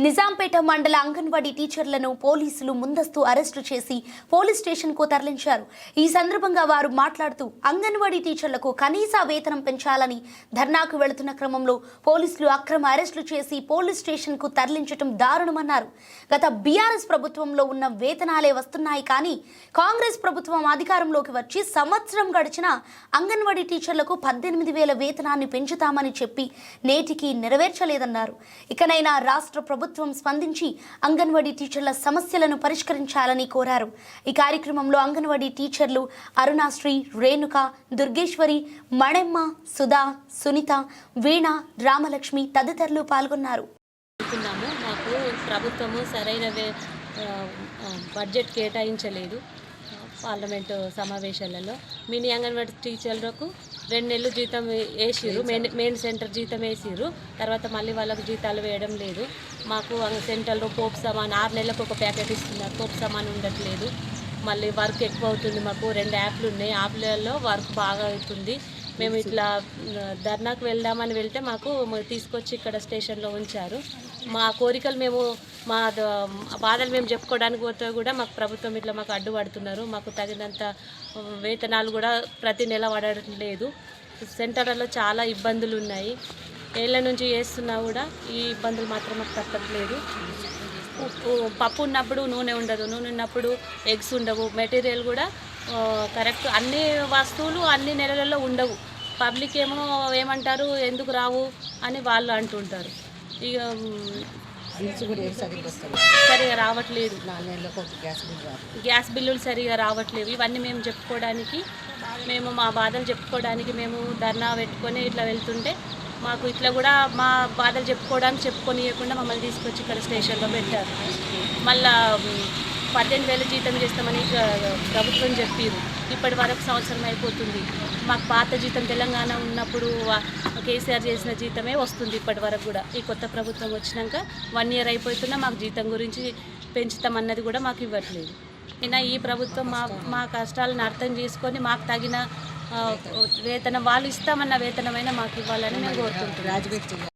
నిజాంపేట మండల అంగన్వాడీ టీచర్లను పోలీసులు ముందస్తు అరెస్టు చేసి పోలీస్ స్టేషన్కు తరలించారు. ఈ సందర్భంగా వారు మాట్లాడుతూ అంగన్వాడీ టీచర్లకు కనీస వేతనం పెంచాలని ధర్నాకు వెళుతున్న క్రమంలో పోలీసులు అక్రమ అరెస్టులు చేసి పోలీస్ స్టేషన్కు తరలించడం దారుణమన్నారు. గత బీఆర్ఎస్ ప్రభుత్వంలో ఉన్న వేతనాలే వస్తున్నాయి, కానీ కాంగ్రెస్ ప్రభుత్వం అధికారంలోకి వచ్చి సంవత్సరం గడిచినా అంగన్వాడీ టీచర్లకు 18,000 వేతనాన్ని పెంచుతామని చెప్పి నేటికి నెరవేర్చలేదన్నారు. ఇకనైనా రాష్ట్ర ప్రభుత్వం స్పందించి అంగన్వాడీ టీచర్ల సమస్యలను పరిష్కరించాలని కోరారు. ఈ కార్యక్రమంలో అంగన్వాడీ టీచర్లు అరుణాశ్రీ, రేణుక, దుర్గేశ్వరి, మణెమ్మ, సుధా, సునీత, వీణ, రామలక్ష్మి తదితరులు పాల్గొన్నారు. మాకు ప్రభుత్వము సరైన బడ్జెట్ కేటాయించలేదు. పార్లమెంటు సమావేశాలలో మినీ అంగన్వాడీ టీచర్లకు 2 నెలలు జీతం వేసిరు, మెయిన్ సెంటర్ జీతం వేసిరు. తర్వాత మళ్ళీ వాళ్ళకు జీతాలు వేయడం లేదు. మాకు సెంటర్లో పోపు సామాన్ 6 నెలలకు ఒక ప్యాకెట్ ఇస్తున్నారు. పోపు సామాన్ ఉండట్లేదు. మళ్ళీ వర్క్ ఎక్కువ అవుతుంది. మాకు 2 యాప్లు ఉన్నాయి. యాప్లలో వర్క్ బాగా అవుతుంది. మేము ఇట్లా ధర్నాకు వెళ్దామని వెళ్తే మాకు తీసుకొచ్చి ఇక్కడ స్టేషన్లో ఉంచారు. మా కోరికలు మా బాధలు మేము చెప్పుకోవడానికి పోతే కూడా మాకు ప్రభుత్వం ఇట్లా మాకు అడ్డుపడుతున్నారు. మాకు తగినంత వేతనాలు కూడా ప్రతి నెల పడడం లేదు. సెంటర్లలో చాలా ఇబ్బందులు ఉన్నాయి. ఏళ్ళ నుంచి చేస్తున్నా కూడా ఈ ఇబ్బందులు మాత్రం మాకు తప్పట్లేదు. పప్పు ఉన్నప్పుడు నూనె ఉండదు, నూనె ఉన్నప్పుడు ఎగ్స్ ఉండవు, మెటీరియల్ కూడా కరెక్ట్ అన్ని వస్తువులు అన్ని నెలలలో ఉండవు. పబ్లిక్ ఏమంటారు, ఎందుకు రావు అని వాళ్ళు అంటుంటారు. ఇక సరిగా రావట్లేదు, గ్యాస్ బిల్లులు సరిగా రావట్లేవు. ఇవన్నీ మేము చెప్పుకోవడానికి, మా బాధలు చెప్పుకోవడానికి మేము ధర్నా పెట్టుకొని ఇట్లా వెళ్తుంటే మాకు ఇట్లా కూడా మా బాధలు చెప్పుకోనియకుండా మమ్మల్ని తీసుకొచ్చి ఇక్కడ స్టేషన్లో పెట్టారు. మళ్ళా 18,000 జీతం చేస్తామని ప్రభుత్వం చెప్పారు. ఇప్పటి వరకు సంవత్సరం అయిపోతుంది. మాకు పాత జీతం తెలంగాణ ఉన్నప్పుడు కేసీఆర్ చేసిన జీతమే వస్తుంది ఇప్పటి వరకు కూడా. ఈ కొత్త ప్రభుత్వం వచ్చినాక 1 ఇయర్ అయిపోతున్నా మాకు జీతం గురించి పెంచుతామన్నది కూడా మాకు ఇవ్వట్లేదు. అయినా ఈ ప్రభుత్వం మా కష్టాలను అర్థం చేసుకొని మాకు తగిన వేతనం, వాళ్ళు ఇస్తామన్న వేతనమైనా మాకు ఇవ్వాలని మేము కోరుకుంటున్నాం.